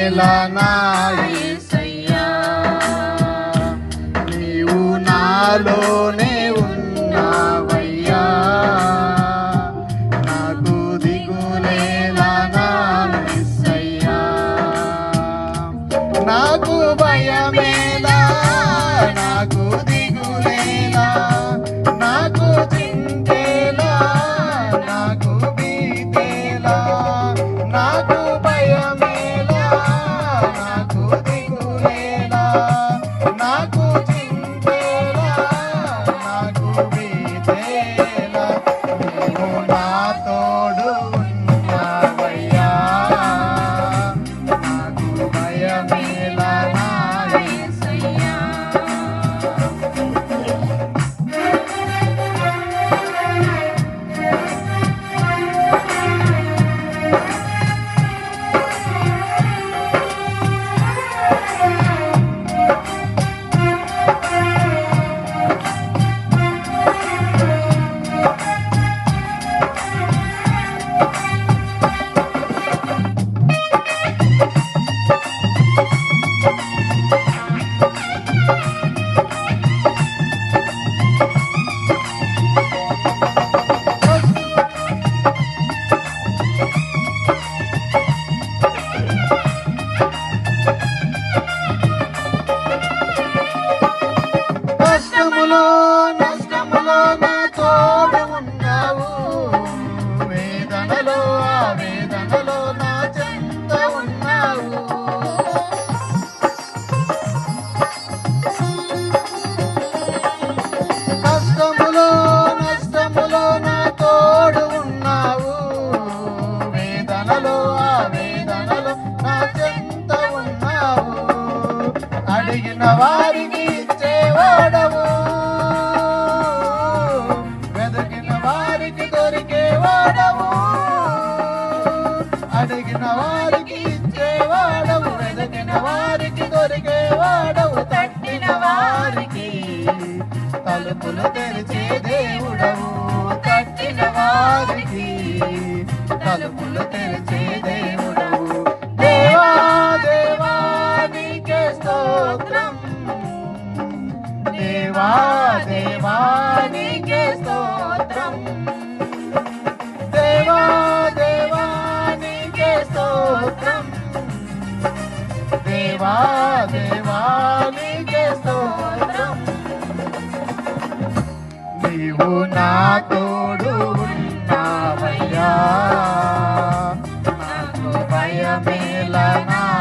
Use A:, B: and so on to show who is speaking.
A: నా యేసయ్యా, నీవు నాలోనే ఉన్నావయ్యా, నాకు దిగులేలా నా యేసయ్యా, నాకు భయమేలా, నాకు దిగులేలా, నాకు చింతేలా, నాకు భీతేలా, నాకు భయమేలా, నాకు దిగులేలా, నాకు చింతేలా, నాకు భీతేలా, నీవు నా తోడు ఉన్నావయ్యా, నాకు భయమేలా నా యేసయ్యా. నష్టములో నా తోడు ఉన్నావు, వేదనలో ఆ వేదనలో నా చెంత ఉన్నావు, నష్టములో నా తోడు ఉన్నావు, వేదనలో ఆ వేదనలో నా చెంత ఉన్నావు, అడిగిన వారికి ఇచ్చేవాడవు, వెదకిన వారికి దొరికేవాడవు, అడిగిన వారికి ఇచ్చేవాడవు, వెదకిన వారికి దొరికేవాడవు, తట్టిన వారికి తలుపులు తెరిచే దేవుడవు, తట్టిన వారికి తలుపులు తెరిచే దేవుడవు. దేవా దేవా నీకే స్తోత్రం, దేవా దేవా నీకే స్తోత్రం, దేవా దేవా నీకే స్తోత్రం, దేవా దేవా నీకే స్తోత్రం, నీవు నా